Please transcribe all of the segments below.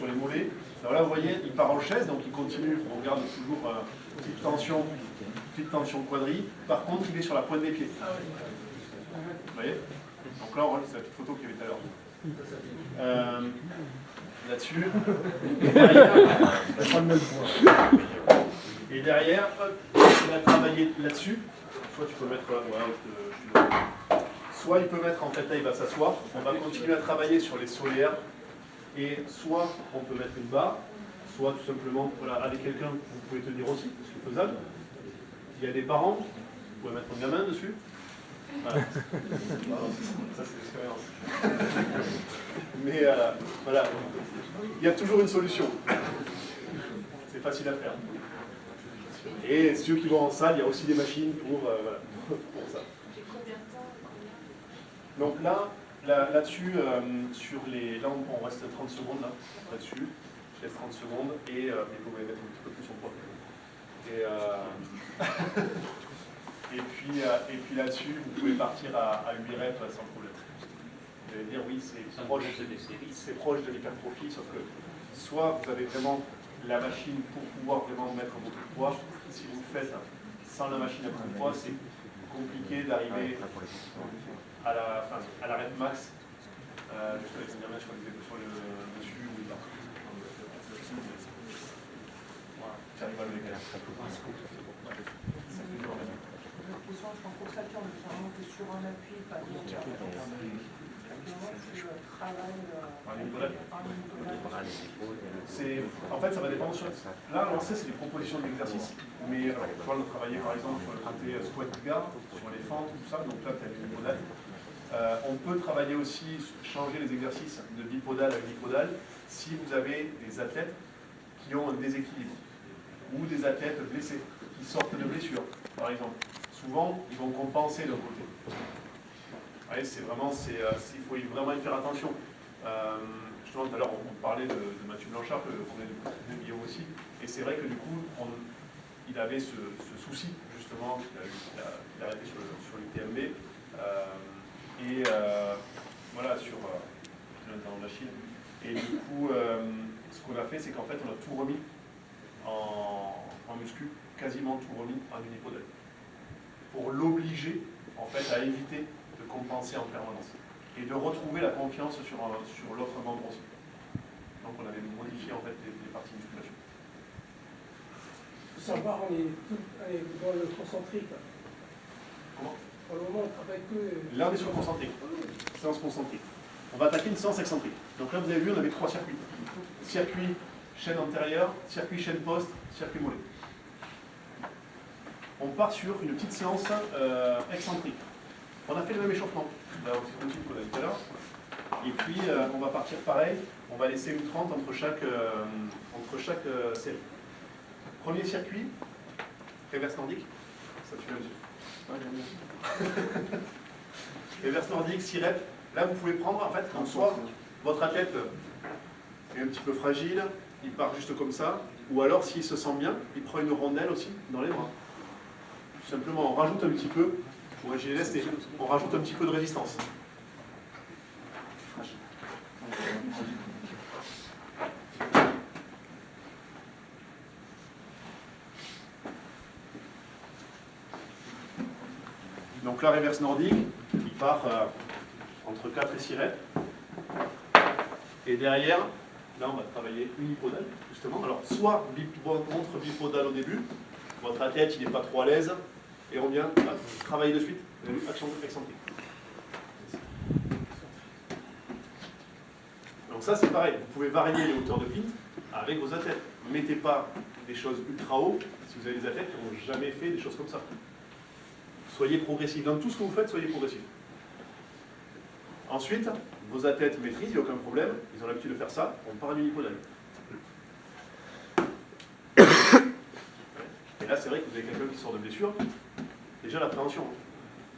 sur les mollets. Alors là, vous voyez, il part en chaise, donc il continue, on regarde toujours petite tension quadri. Par contre, il est sur la pointe des pieds. Vous voyez? Donc là, on voit, c'est la petite photo qu'il y avait tout à l'heure. Là-dessus. Et derrière, hop, il va travailler là-dessus. Soit tu peux mettre, soit il peut mettre, en fait, là, il va s'asseoir. On va continuer à travailler sur les solaires. Et soit on peut mettre une barre, soit tout simplement, voilà, avec quelqu'un, vous pouvez tenir aussi, c'est faisable. Il y a des parents, vous pouvez mettre un gamin dessus. Voilà. Ça, c'est l'expérience. Mais voilà, il y a toujours une solution. C'est facile à faire. Et ceux qui vont en salle, il y a aussi des machines pour ça. Donc là-dessus, là on reste 30 secondes là-dessus. Je laisse 30 secondes et vous pouvez mettre un petit peu plus en poids. Et puis là-dessus, vous pouvez partir à 8 reps sans problème. Vous allez dire oui, c'est proche de l'hypertrophie, sauf que soit vous avez vraiment la machine pour pouvoir vraiment mettre beaucoup de poids. Si vous le faites sans la machine à beaucoup de poids, c'est compliqué d'arriver à la rep max. Juste avec une image, je crois que sur le dessus ou là. Voilà, tu arrives à le décaler. En course à pied, on est vraiment que sur un appui, pas de en fait, ça va dépendre sur... Là, lancer, c'est des propositions d'exercice. Mais alors, tu vois, on a travaillé par exemple sur le côté squat gars, sur les fentes, tout ça. Donc là, tu as une modale. On peut travailler aussi, changer les exercices de bipodal à unipodal si vous avez des athlètes qui ont un déséquilibre ou des athlètes blessés, qui sortent de blessures, par exemple. Souvent, ils vont compenser d'un côté. Ouais, c'est vraiment, il faut vraiment y faire attention. Justement, tout à l'heure, on parlait de Mathieu Blanchard, qu'on est de Bio aussi, et c'est vrai que du coup, il avait ce souci, justement, qu'il a arrêté sur l'UTMB, voilà, dans la Chine. Et du coup, ce qu'on a fait, c'est qu'en fait, on a tout remis en muscu, quasiment tout remis en unipodal, pour l'obliger, en fait, à éviter de compenser en permanence et de retrouver la confiance sur l'autre membre aussi. Donc on avait modifié en fait les parties musculation. Il faut savoir, on est dans le concentrique. Comment? Pour le moment, on travaille que... Là on est sur le concentrique, séance concentrique. On va attaquer une séance excentrique. Donc là vous avez vu, on avait 3 circuits. Circuit chaîne antérieure, circuit chaîne poste, circuit mollet. On part sur une petite séance excentrique. On a fait le même échauffement, là aussi continue qu'on a dit tout à l'heure. Et puis on va partir pareil, on va laisser une 30 entre chaque série. Premier circuit, réverse nordique. Ça tu l'as, monsieur. Réverse nordique, 6 reps. Là vous pouvez prendre, en fait, en soit votre athlète est un petit peu fragile, il part juste comme ça, ou alors s'il se sent bien, il prend une rondelle aussi dans les bras. Tout simplement, on rajoute un petit peu, pour régler lesté, on rajoute un petit peu de résistance. Donc la réverse nordique, il part entre 4 et 6 reps. Et derrière, là on va travailler unipodal, justement. Alors soit montre bipodal au début, votre athlète il n'est pas trop à l'aise, et on vient travailler de suite, action excentrique. Donc ça c'est pareil, vous pouvez varier les hauteurs de pinte avec vos athlètes. Ne mettez pas des choses ultra haut si vous avez des athlètes qui n'ont jamais fait des choses comme ça. Soyez progressif. Dans tout ce que vous faites, soyez progressif. Ensuite, vos athlètes maîtrisent, il n'y a aucun problème, ils ont l'habitude de faire ça, on part à l'unipodal. Et là, c'est vrai que vous avez quelqu'un qui sort de blessure. Déjà, l'appréhension.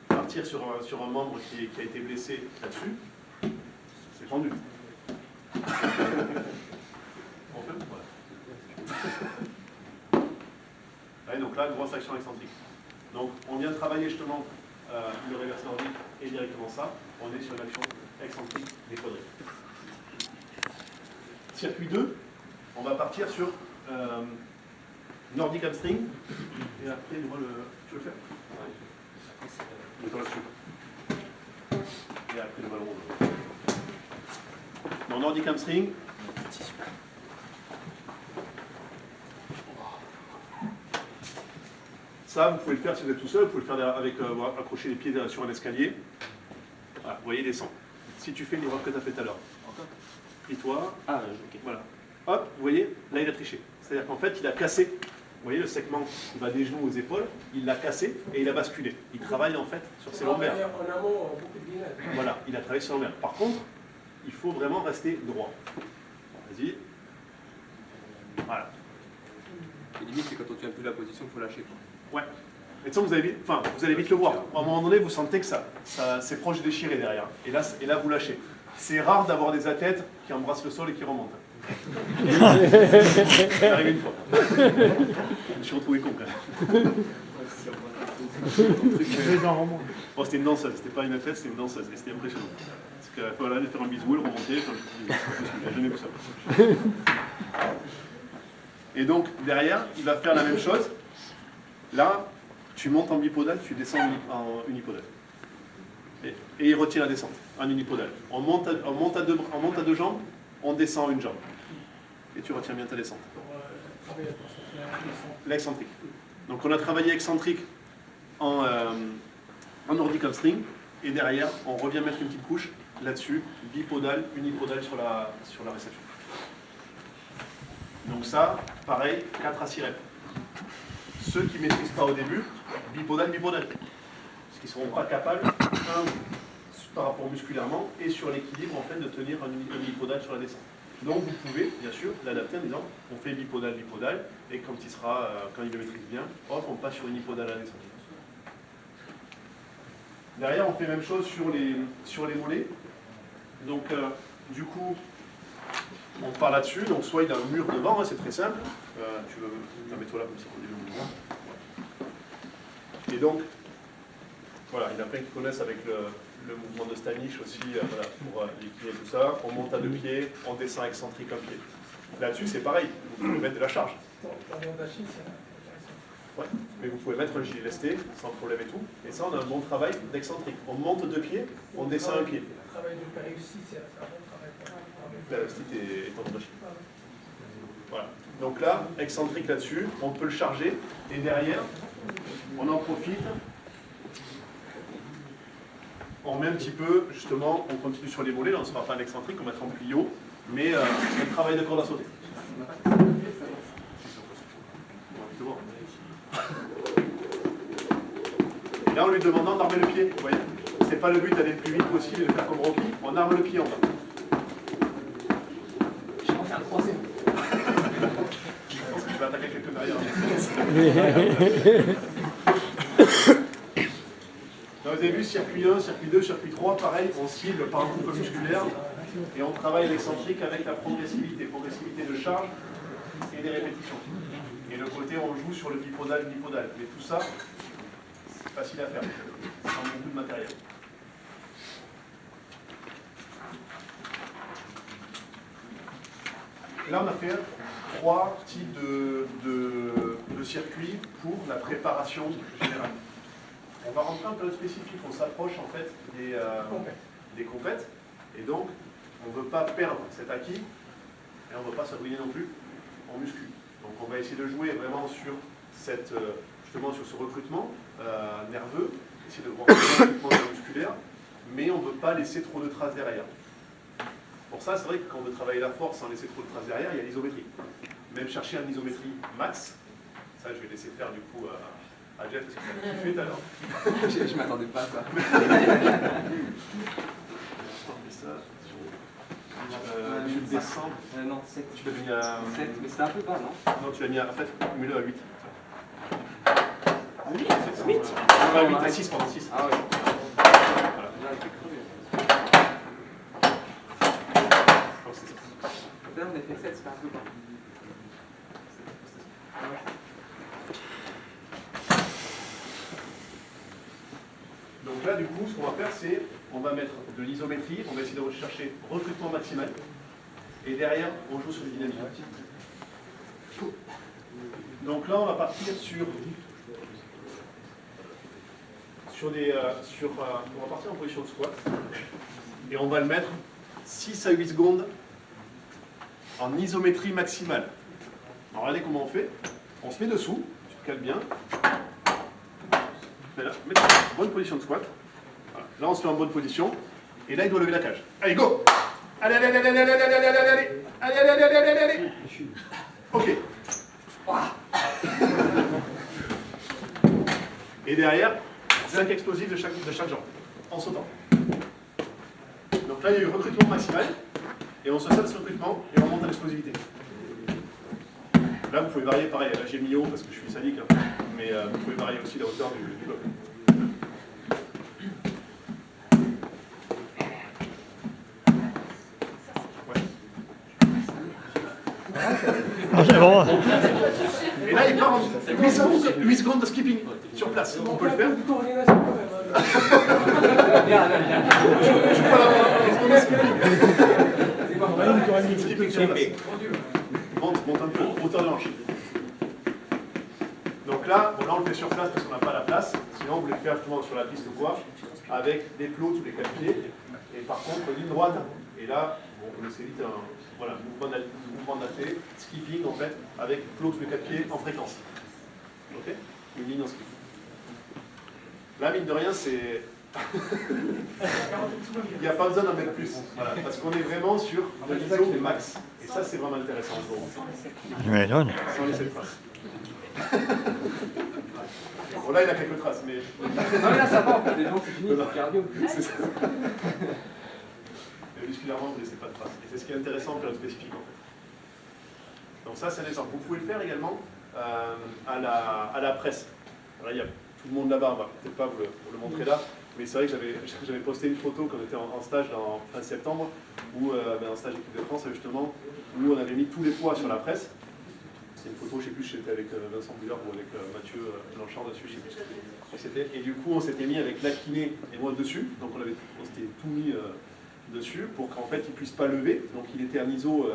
Partir sur un membre qui a été blessé là-dessus, c'est tendu. On fait voilà. Ouais, donc là, grosse action excentrique. Donc, on vient de travailler justement le réverse nordique et directement ça. On est sur l'action excentrique des quadrilles. circuit 2, on va partir sur Nordic Hamstring. Et après, moi, tu veux le faire? Mets-toi là-dessus. Et après, le ballon. Dans Nordic Hamstring, ça, vous pouvez le faire si vous êtes tout seul, vous pouvez le faire avec accrocher les pieds sur un escalier. Voilà, vous voyez, descend. Si tu fais l'erreur que tu as fait tout à l'heure, plie-toi. Ah, ok. Voilà. Hop, vous voyez, là il a triché. C'est-à-dire qu'en fait, il a cassé. Vous voyez, le segment qui va des genoux aux épaules, il l'a cassé et il a basculé. Il travaille en fait sur ses lombaires. En amont, beaucoup de bilan. Voilà, il a travaillé sur lombaires. Par contre, il faut vraiment rester droit. Vas-y. Voilà. Et limite, c'est quand on tient plus la position qu'il faut lâcher. Quoi. Ouais. Et de toute façon, vous allez vite le voir. À un moment donné, vous sentez que ça c'est proche de déchirer derrière. Et là, vous lâchez. C'est rare d'avoir des athlètes qui embrassent le sol et qui remontent. C'est arrivé une fois. Je me suis retrouvé con quand même. Bon, c'était une danseuse, c'était pas une athlète, c'était une danseuse. Et c'était impressionnant. Parce qu'il fallait aller faire un bisou, le remonter. Enfin, j'ai jamais vu ça. Et donc, derrière, il va faire la même chose. Là, tu montes en bipodal, tu descends en unipodal. Et il retient la descente, en unipodal. On monte à deux jambes, on descend une jambe. Et tu retiens bien ta descente. L'excentrique. Donc on a travaillé excentrique en Nordic Hamstring, et derrière, on revient mettre une petite couche là-dessus, bipodal, unipodal sur la réception. Donc ça, pareil, 4 à 6 reps. Ceux qui ne maîtrisent pas au début, bipodal. Parce qu'ils ne seront pas capables, par rapport musculairement, et sur l'équilibre, en fait, de tenir un unipodal sur la descente. Donc vous pouvez, bien sûr, l'adapter en disant, on fait bipodal, et quand il le maîtrise bien, hop, on passe sur unipodal à la descente. Derrière, on fait la même chose sur les mollets. Donc, du coup, on part là-dessus. Donc, soit il a un mur devant, hein, c'est très simple. Tu veux mets-toi là comme ça, on dit le mouvement. Et donc, voilà, il y en a plein qui connaissent avec le mouvement de Stanish aussi, voilà, pour les pieds et tout ça. On monte à 2 pieds, on descend excentrique un pied. Là-dessus, c'est pareil, vous pouvez mettre de la charge. Ouais, mais vous pouvez mettre un gilet lesté, sans problème et tout. Et ça, on a un bon travail d'excentrique. On monte 2 pieds, on descend un pied. Le travail de périostite, c'est un bon travail. Périostite et tendinite. Voilà. Donc là, excentrique là-dessus, on peut le charger. Et derrière, on en profite. On met un petit peu, justement, on continue sur les mollets. Là, on ne sera pas en excentrique, on va mettre en plio. Mais un travail de corde à sauter. Et là, en lui demandant d'armer le pied, vous voyez, c'est pas le but d'aller le plus vite possible et de faire comme Rocky, on arme le pied en bas. Je pense à un croisé. Je pense que je vais attaquer quelques derrière. Donc, vous avez vu, circuit 1, circuit 2, circuit 3, pareil, on cible par un groupe musculaire et on travaille l'excentrique avec la progressivité de charge et des répétitions. Et le côté, on joue sur le bipodal. Mais tout ça, c'est facile à faire, sans beaucoup de matériel. Là, on a fait 3 types de circuits pour la préparation générale. On va rentrer un peu spécifique, on s'approche en fait des compètes, et donc on ne veut pas perdre cet acquis, et on ne veut pas s'abruiner non plus en muscu. Donc on va essayer de jouer vraiment sur justement sur ce recrutement nerveux, essayer de voir le recrutement musculaire, mais on ne veut pas laisser trop de traces derrière. Pour ça, c'est vrai que quand on veut travailler la force sans laisser trop de traces derrière, il y a l'isométrie. Même chercher un isométrie max, ça je vais laisser faire du coup à Jeff, parce que ça m'a kiffé tout à l'heure. Je m'attendais pas à ça. Tu descends. Non, 7. Tu l'as mis à. 7, mais c'était un peu bas, non? Non, tu l'as mis à. En fait, mets-le à 8. À 8 8 On va à 8 à 6 pendant 6. Ah ouais. Voilà. Là, j'étais crevé. Je pense que c'est ça. Là, on a fait 7, c'était un peu bas. Donc là, du coup, ce qu'on va faire, c'est on va mettre de l'isométrie, on va essayer de rechercher recrutement maximal. Et derrière, on joue sur les dynamiques. Donc là, on va partir sur on va partir en position de squat. Et on va le mettre 6 à 8 secondes en isométrie maximale. Alors regardez comment on fait. On se met dessous, tu te cales bien. Là, mettez en bonne position de squat. Voilà. Là, on se met en bonne position. Et là, il doit lever la cage. Allez, go! Allez, allez, allez, allez, allez, allez, allez, allez, allez, allez, allez, allez, allez, allez. Ok. Et derrière, 5 explosifs de chaque jambe, en sautant. Donc là, il y a eu recrutement maximal, et on se sert de ce recrutement, et on monte à l'explosivité. Là, vous pouvez varier, pareil, là j'ai mis haut parce que je suis sadique, hein, mais vous pouvez varier aussi la hauteur du bloc. C'est bon. Et là, il part en 8 secondes de skipping sur place. On peut le faire. Du coordination quand même. Skipping sur place. Monte un peu, hauteur de hanche. Donc là, bon, là on le fait sur place parce qu'on n'a pas la place. Sinon, on voulait le faire justement sur la piste ou quoi, avec des plots tous les 4 pieds. Et par contre, ligne droite. Et là, bon, vous laissez vite un mouvement d'athée, skipping en fait, avec plot tous les 4 pieds en fréquence. Ok? Une ligne en skipping. Là, mine de rien, c'est. Il n'y a pas besoin d'en mettre plus. Voilà, parce qu'on est vraiment sur de l'ISO max. Et ça, c'est vraiment intéressant. Mais non. Sans laisser de traces. Bon, là, il a quelques traces, mais. Non, mais là, ça va, en fait, les gens, c'est fini, c'est cardio. C'est ça. Mais musculairement, vous ne laissez pas de traces. Et c'est ce qui est intéressant en période spécifique, en fait. Donc ça, c'est un exemple. Vous pouvez le faire également à la presse. Là, il y a tout le monde là-bas, on va peut-être pas vous le montrer là, mais c'est vrai que j'avais posté une photo quand on était en stage fin septembre, où, en stage équipe de France, justement, où on avait mis tous les poids sur la presse. C'est une photo, je ne sais plus, j'étais avec Vincent Buller ou avec Mathieu Blanchard dessus, je ne sais plus. Et du coup, on s'était mis avec Lakiné et moi dessus, donc on s'était tout mis dessus pour qu'en fait, il ne puisse pas lever. Donc il était en ISO,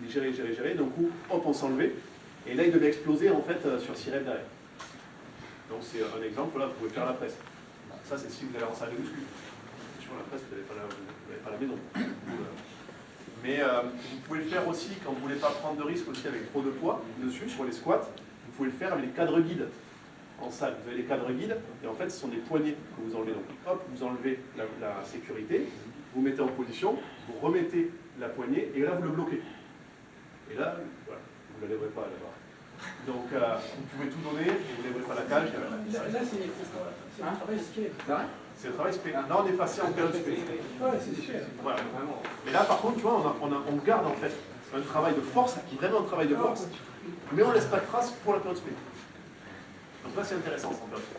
il gérait, donc hop, on s'enlevait. Et là, il devait exploser en fait sur sirène derrière. Donc c'est un exemple, là, vous pouvez faire la presse. Ça, c'est si vous allez en salle de muscu. Sur la presse, vous n'avez pas la maison. Mais vous pouvez le faire aussi quand vous ne voulez pas prendre de risque aussi avec trop de poids dessus, sur les squats. Vous pouvez le faire avec les cadres guides en salle. Vous avez les cadres guides, et en fait, ce sont des poignées que vous enlevez. Donc hop, vous enlevez la sécurité, vous mettez en position, vous remettez la poignée, et là, vous le bloquez. Et là, voilà, vous ne la lèverez pas là-bas. Donc, vous pouvez tout donner, et vous ne lèverez pas la cage. Là, c'est un travail scale. C'est le travail spé. Là, on est passé en période spé. Ouais, c'est sûr. Voilà. Mais là, par contre, tu vois, on garde en fait un travail de force, vraiment un travail de force, mais on ne laisse pas de traces pour la période spé. Donc là, c'est intéressant, en période spé.